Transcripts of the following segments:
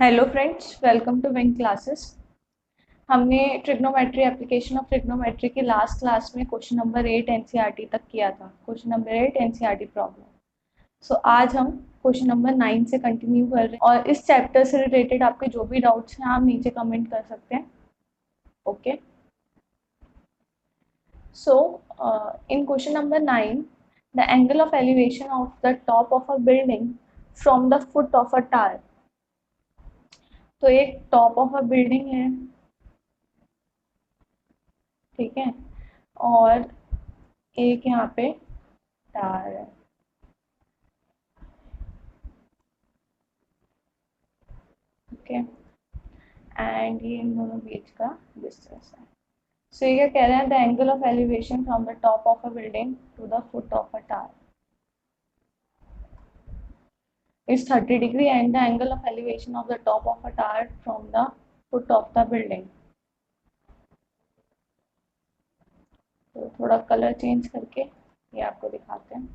Hello friends, welcome to wing classes. हमने trigonometry application of trigonometry की last class में question number 8 NCERT तक किया था। Question number 8 NCERT problem. So आज हम क्वेश्चन नंबर 9 से कंटिन्यू कर रहे हैं और इस चैप्टर से रिलेटेड आपके जो भी डाउट्स हैं आप नीचे कमेंट कर सकते हैं। Okay, so in question number 9 the angle of elevation of the top of a building from the foot of a tower. तो एक टॉप ऑफ अ बिल्डिंग है, ठीक है, और एक यहाँ पे टावर है। ओके, एंड ये इन दोनों बीच का डिस्टेंस है। सो ये क्या कह रहे हैं, the angle of elevation from the top of a building to the foot of a tower is 30 degree and the angle of elevation of the top of a tower from the foot of the building। तो थोड़ा colour change करके ये आपको दिखाते हैं।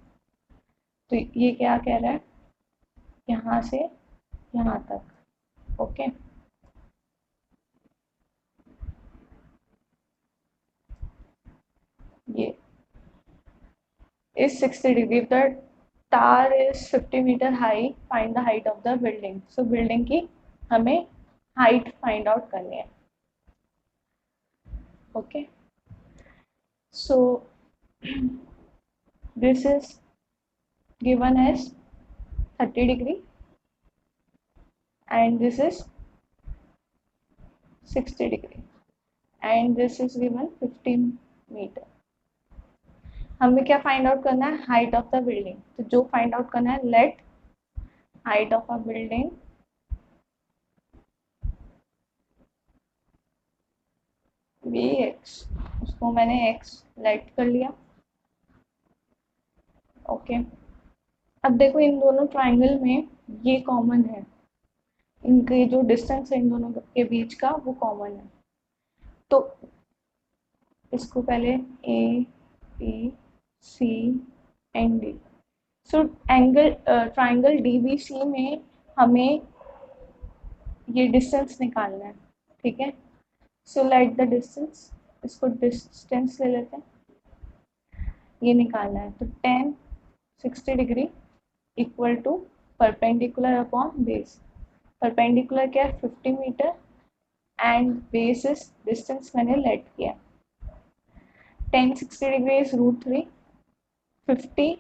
तो ये क्या कह रहा है, यहाँ से यहाँ तक। ओके, ये is 60 degree। If the tower is 50 meter high, find the height of the building। So building की हमें height find out करनी है। Okay, so this is given as 30 degree and this is 60 degree and this is given 15 meter। हमें क्या find out करना है, height of the building. तो जो फाइंड आउट करना है, let height of a building be x. उसको मैंने एक्स लेट कर लिया। ओके, अब देखो इन दोनों ट्राइंगल में ये कॉमन है, इनके जो डिस्टेंस है इन दोनों के बीच का वो कॉमन है। तो इसको पहले A B C and D. So angle triangle D B C में हमें ये डिस्टेंस निकालना है, ठीक है। सो लेट द डिस्टेंस, इसको डिस्टेंस ले लेते हैं, ये निकालना है। तो tan 60 degree equal to perpendicular upon base. Perpendicular क्या है, 50 metre and base is distance मैंने लेट किया। 10 60 degree is √3, 50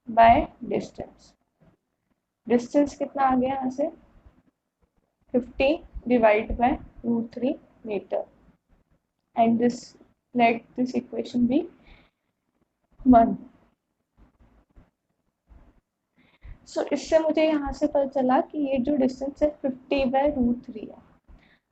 by distance. Distance कितना आ गया यहाँ से, 50 divide by √3 metre and this let this equation be 1। So इससे मुझे यहाँ से पता चला कि ये जो डिस्टेंस है 50 बाय √3 है।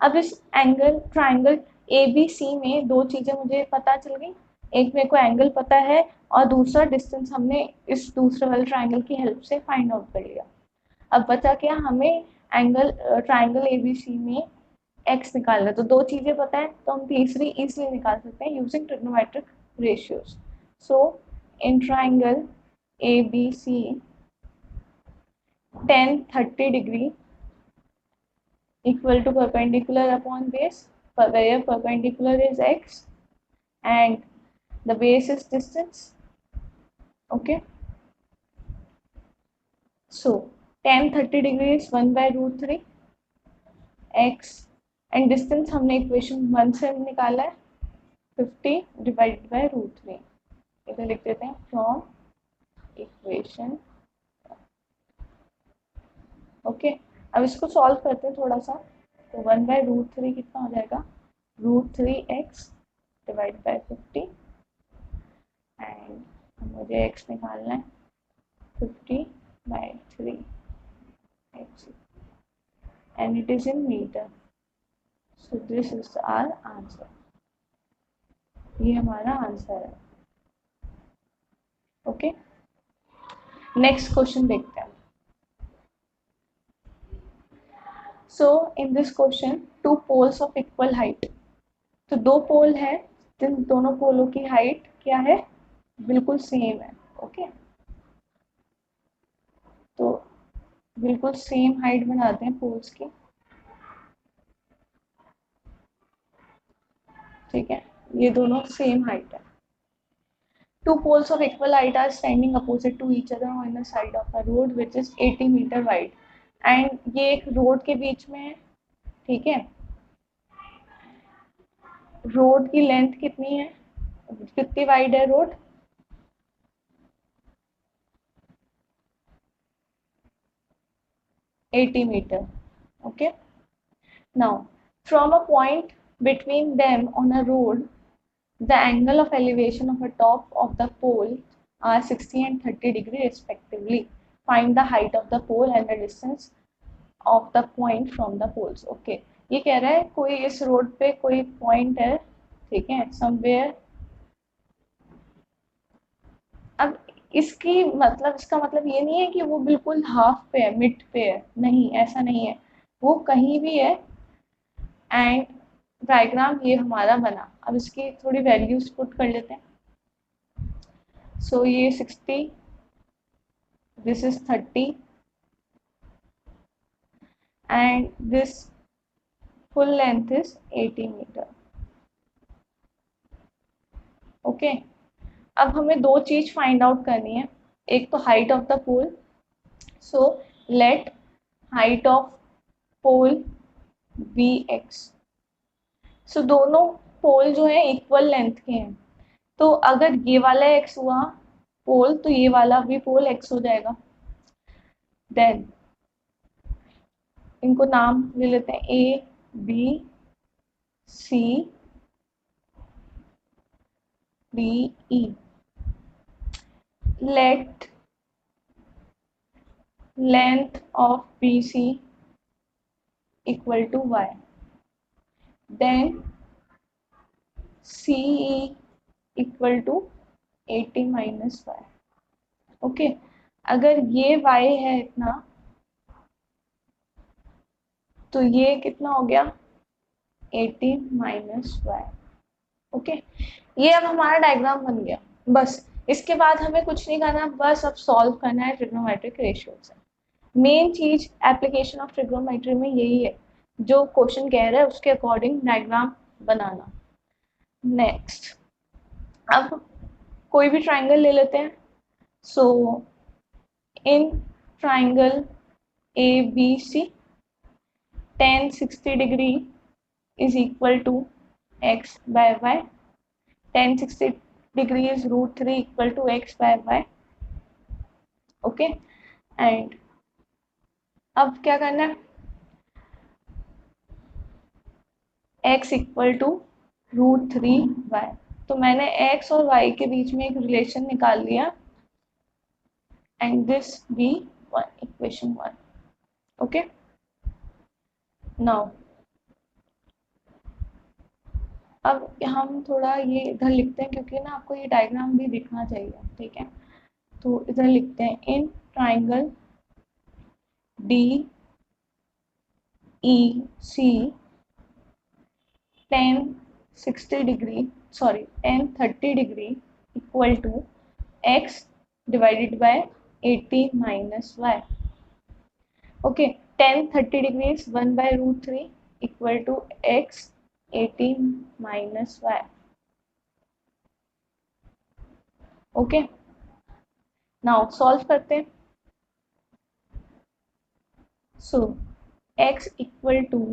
अब इस angle triangle A B C में दो चीजें मुझे पता चल गई, एक मेरे को एंगल पता है और दूसरा डिस्टेंस हमने इस दूसरे वाले ट्राइंगल की हेल्प से फाइंड आउट कर लिया। अब बचा क्या, हमें angle triangle A B C में एक्स निकालना है। तो दो चीजें पता है तो हम तीसरी इजिली निकाल सकते हैं using trigonometric ratios. So in triangle A B C tan 30 degree equal to perpendicular upon base, where perpendicular is x and the base is distance। Okay, so tan 30 degree is 1 by √3 x and distance हमने equation 1 से निकाला है, 50 divided by √3। इधर लिख देते हैं from equation. Okay, अब इसको सॉल्व करते हैं थोड़ा सा। तो 1 बाय √3 कितना हो जाएगा, √3x डिवाइड बाय 50 एंड मुझे x निकालना है, 50 bye 3x and it is in meter। So this is our answer। ये हमारा आंसर है। ओके, नेक्स्ट क्वेश्चन देखते हैं। So in this question two poles of equal height. तो दो पोल है, जिन दोनों पोलों की हाइट क्या है, बिल्कुल सेम है। ओके, तो बिल्कुल सेम हाइट बनाते हैं पोल्स की। ठीक है, ये दोनों सेम हाइट है। Two poles of equal height are standing opposite to each other on the side of a road which is 80 metre wide. And ये एक रोड के बीच में है, ठीक है। रोड की लेंथ कितनी है, कितनी वाइड है road, 80 metre. Okay, now from a point between them on a road, the angle of elevation of the top of the pole are 60 and 30 degree respectively. Find the height of the pole and the distance of the point from the poles. Okay, ये कह रहा है कोई इस road पे कोई point है, ठीक है, समवेयर। अब इसकी मतलब, इसका मतलब ये नहीं है कि वो बिल्कुल हाफ पे है, मिड पे है, नहीं, ऐसा नहीं है, वो कहीं भी है। एंड डायग्राम ये हमारा बना। अब इसकी थोड़ी वैल्यूज पुट कर लेते हैं। सो ये 60, this is 30 and this full length is 80 metre. Okay, अब हमें दो चीज फाइंड आउट करनी है, एक तो height of the pole. So let height of pole be X. So दोनों पोल जो है इक्वल लेंथ के हैं, तो अगर ये वाला एक्स हुआ पोल तो ये वाला भी पोल एक्स हो जाएगा। देन इनको नाम ले लेते हैं A B C D E. Let length of B C equal to y, then C E equal to 80 minus y. Okay, अगर ये y है इतना, तो ये कितना हो गया 80 माइनस वाई। ओके, ये अब हमारा डायग्राम बन गया। बस इसके बाद हमें कुछ नहीं करना, बस अब सॉल्व करना है ट्रिग्नोमेट्रिक रेशियो से। मेन चीज एप्लीकेशन ऑफ ट्रिग्नोमेट्री में यही है, जो क्वेश्चन कह रहा है उसके अकॉर्डिंग डायग्राम बनाना। नेक्स्ट, अब कोई भी ट्राइंगल ले लेते हैं। So in triangle A B C, tan 60 degree is equal to x by y. Tan 60 degree is root 3 equal to x by y. Okay, and अब क्या करना है, x equal to root 3 y। तो मैंने x और y के बीच में एक रिलेशन निकाल लिया, and this be equation 1। Okay, now अब हम थोड़ा ये इधर लिखते हैं, क्योंकि ना आपको ये डायग्राम भी दिखना चाहिए, ठीक है। तो इधर लिखते हैं in triangle D E C tan 60 degree, sorry, tan 30 degree equal to x divided by 80 minus y. Okay, tan 30 degree is 1 by root 3 equal to x 80 minus y. Okay, now solve करते हैं। So x equal to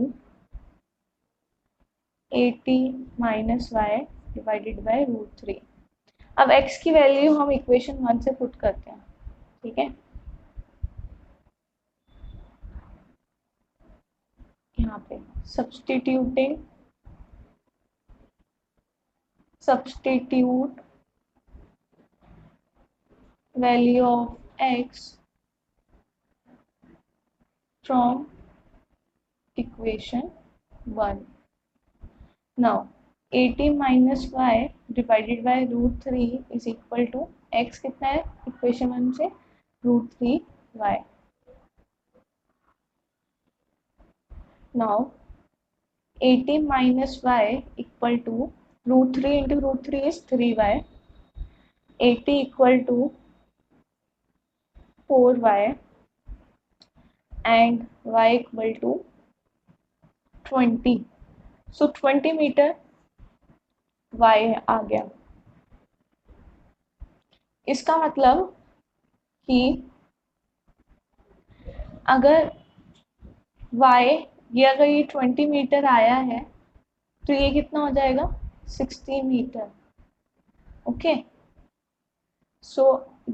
80 minus y divided by root 3। अब x की value हम equation 1 से put करते हैं, ठीक है। यहाँ पे substitute value of x from equation 1. Now 80 minus y divided by root 3 is equal to x कितना है इक्वेशन 1 से root 3y. Now 80 minus y equal to root 3 into root 3 is 3y. 80 equal to 4y and y equal to 20. So 20 meter y आ गया। इसका मतलब कि अगर y, ये अगर ये 20 मीटर आया है तो ये कितना हो जाएगा 60 मीटर। ओके, सो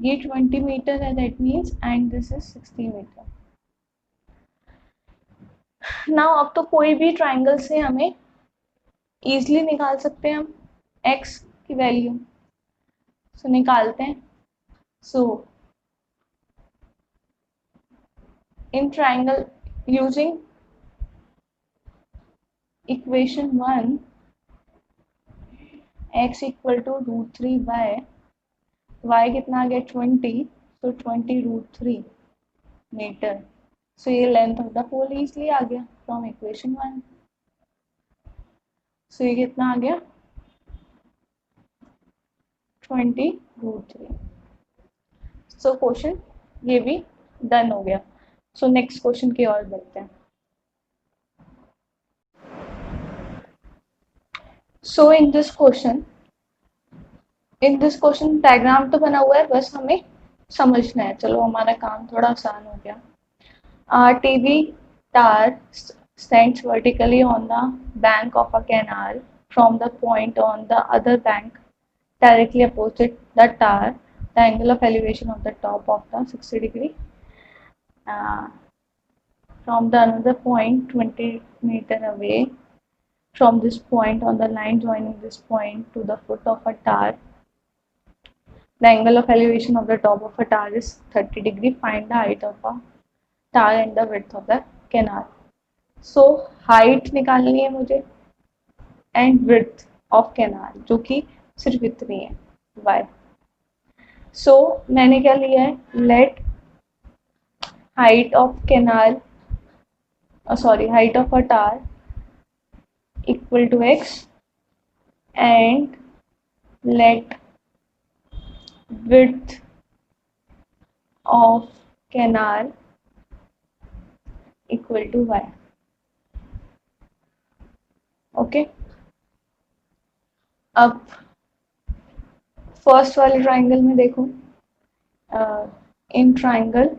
ये 20 मीटर है, that means and this is 60 metre. Now अब तो कोई भी ट्राइंगल से हमें इजीली निकाल सकते हैं हम x की वैल्यू। सो निकालते हैं। So in triangle using equation 1 x equal to √3 y कितना आ गया 20, तो 20√3 मीटर। सो ये length of the pole easily आ गया फ्रॉम इक्वेशन 1। सो ये कितना आ गया 20√3। सो क्वेश्चन ये भी डन हो गया। सो नेक्स्ट क्वेश्चन की ओर बढ़ते हैं। So in this question diagram तो बना हुआ है, बस हमें समझना है। चलो हमारा काम थोड़ा आसान हो गया। टीवी तार stands vertically on the bank of a canal from the point on the other bank directly opposite the tower. The angle of elevation of the top of the 60 degree from the another point 20 meter away from this point on the line joining this point to the foot of a tower. The angle of elevation of the top of a tower is 30 degree. Find the height of a tower and the width of the canal. So height निकालनी है मुझे and width of canal, जो कि सिर्फ इतनी है y। सो मैंने क्या लिया है, let height of canal height of a tower equal to x and let width of canal equal to y। Okay, अब फर्स्ट वाले ट्राइंगल में देखो, in triangle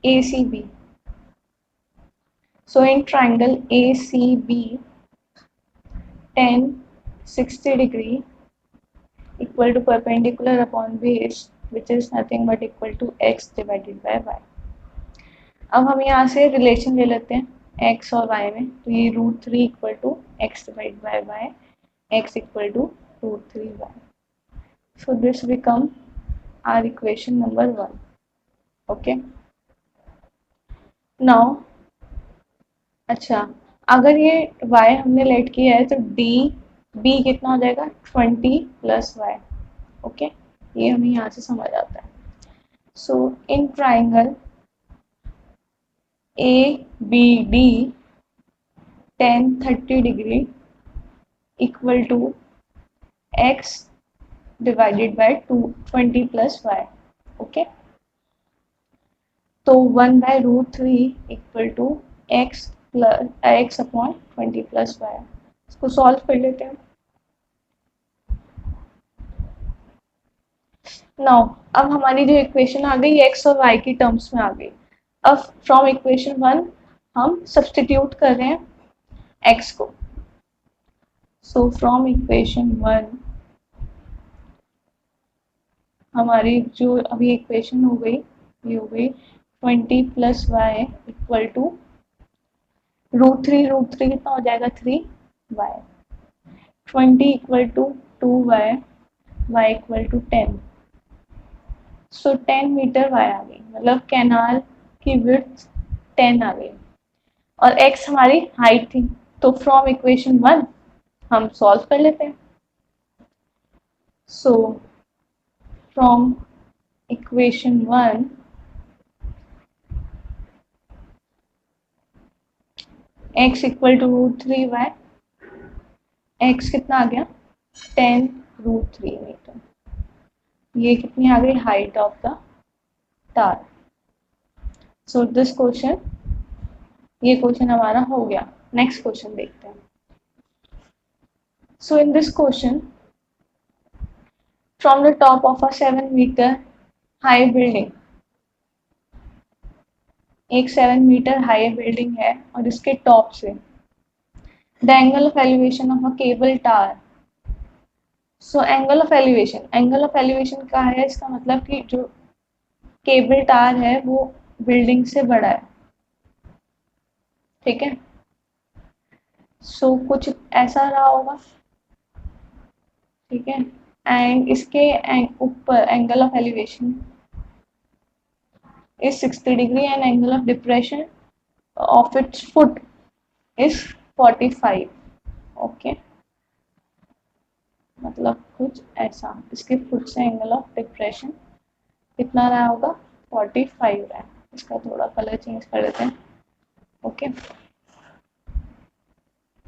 ACB. So in triangle ACB, tan 60 degree equal to perpendicular upon base, which is nothing but equal to x divided by y. अब हम यहाँ से relation ले लेते हैं x और y में, तो ये √3 equal to x divide by y, x equal to √3y. So this become our equation number 1. Okay. Now अच्छा, अगर ये y हमने लेट किया है तो b कितना हो जाएगा 20 प्लस y। ओके, ये हमें यहाँ से समझ आता है। So in triangle ABD tan 30 degree equal to x divided by 20 plus y। Okay, तो 1/√3 equal to x upon 20 plus y। इसको सॉल्व कर लेते हैं। नाउ अब हमारी जो इक्वेशन आ गई x और y की टर्म्स में आ गई। अब फ्रॉम इक्वेशन 1 हम सब्स्टिट्यूट कर रहे हैं x को। सो फ्रॉम इक्वेशन 1 हमारी जो अभी इक्वेशन हो गई, ये हो गई 20 प्लस वाई इक्वल टू √3 कितना हो जाएगा 3y। 20 equal to 2y, y equal to 10। So 10 metre y आ गई, मतलब कैनाल की विड्थ 10 आ गई और x हमारी हाइट थी। तो फ्रॉम इक्वेशन 1 हम सॉल्व कर लेते हैं। So from equation 1 x equal to √3y, x कितना आ गया 10√3 मीटर। ये कितनी आ गई height of the tower. So this question ये क्वेश्चन हमारा हो गया। नेक्स्ट क्वेश्चन देखते हैं। So in this question, from the top of a 7 metre high building, एक 7 मीटर हाई बिल्डिंग है और इसके टॉप से the angle of elevation of a cable tower. So angle of elevation का है, इसका मतलब कि जो केबल टावर है वो बिल्डिंग से बड़ा है, ठीक है। सो कुछ ऐसा रहा होगा, ठीक है। एंड इसके ऊपर angle of elevation is 60 degree and angle of depression of its foot is 45। Okay, मतलब कुछ ऐसा, इसके फुट से एंगल ऑफ डिप्रेशन कितना रहा होगा, 45 रहा है। इसका थोड़ा कलर चेंज कर देते हैं। ओके,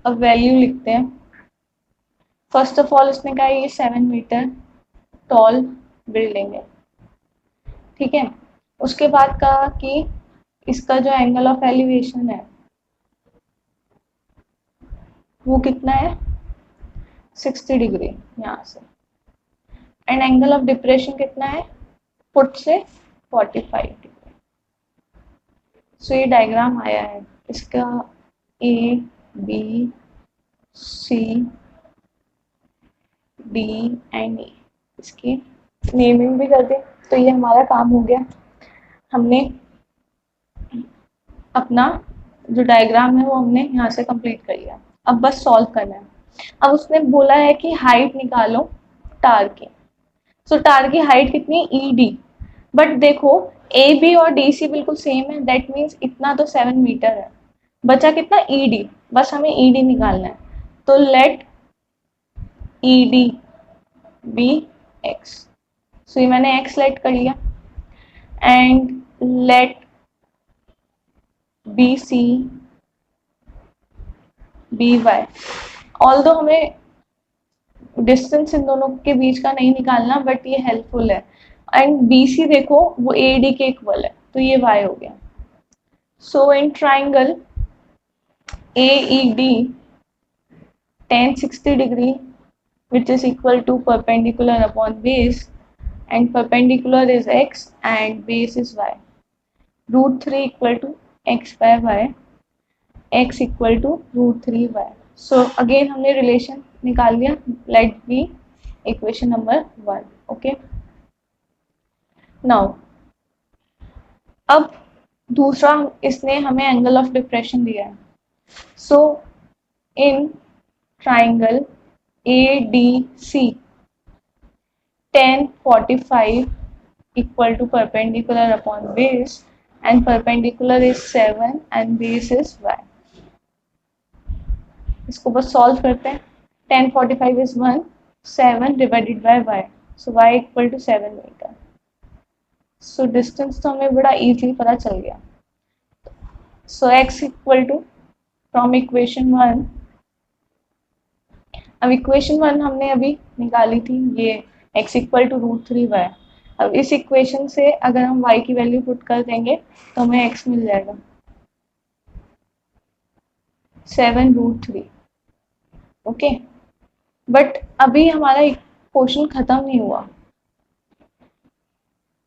अब वैल्यू लिखते हैं। फर्स्ट ऑफ ऑल इसने कहा ये 7 मीटर टॉल बिल्डिंग है, ठीक है। उसके बाद कहा कि इसका जो एंगल ऑफ एलिवेशन है वो कितना है, 60 डिग्री यहाँ से, एंड एंगल ऑफ डिप्रेशन कितना है, फुट से 45 डिग्री। सो ये डायग्राम आया है इसका, A B C D and E, इसकी नेमिंग भी कर दे। तो ये हमारा काम हो गया, हमने अपना जो डायग्राम है वो हमने यहाँ से कंप्लीट कर लिया। अब बस सॉल्व करना है। अब उसने बोला है कि हाइट निकालो टार की। सो टार की हाइट कितनी, ई डी। बट देखो ए बी और डी सी बिल्कुल सेम है, दैट मीन्स इतना तो 7 मीटर है, बचा कितना, ई डी। बस हमें ई डी निकालना है। तो let E D be X. So ये मैंने एक्स लेट कर लिया, and let B C be Y. Although हमें डिस्टेंस इन दोनों के बीच का नहीं निकालना, बट ये हेल्पफुल है। एंड बी सी देखो वो ए डी के इक्वल है, तो ये वाई हो गया। So in triangle A E D tan 60 degree which is equal to perpendicular upon base, and perpendicular is x and base is y. Root 3 equal to x by y, x equal to root 3 y. So again हमने relation निकाल लिया, let be equation number 1. Okay, now अब दूसरा इसने हमें angle of depression दिया है। So in triangle ADC, tan 45 equal to perpendicular upon base, and perpendicular is 7 and base is y. इसको बस सॉल्व करते हैं। tan 45 is 1, 7 divided by y, so y equal to 7 metre. So distance तो हमें बड़ा easily पता चल गया। So x equal to from equation 1, अब इक्वेशन 1 हमने अभी निकाली थी, ये x equal to root 3 y. अब इस इक्वेशन से अगर हम y की वैल्यू पुट कर देंगे तो हमें x मिल जाएगा 7 रूट 3। ओके, बट अभी हमारा क्वेश्चन खत्म नहीं हुआ,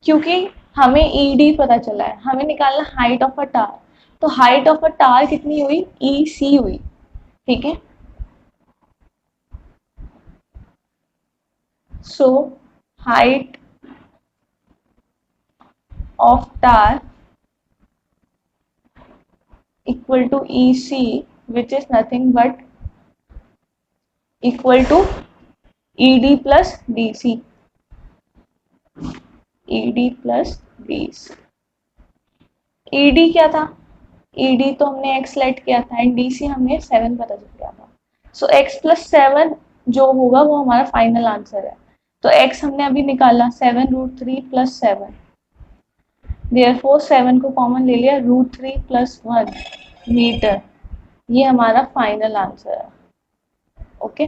क्योंकि हमें ई डी पता चला है, हमें निकालना हाइट ऑफ अ टार। तो हाइट ऑफ अ टार कितनी हुई, ई सी हुई, ठीक है। So height of tar equal to EC, which is nothing but equal to ED plus DC, ED plus DC। ED क्या था, ED तो हमने x लेट किया था, एंड DC हमने 7 पता चल गया था। सो x प्लस 7 जो होगा वो हमारा फाइनल आंसर है। तो x हमने अभी निकाला 7 रूट 3 प्लस 7, देयरफॉर 7 को कॉमन ले लिया, रूट 3 प्लस 1 मीटर। ये हमारा फाइनल आंसर है। ओके।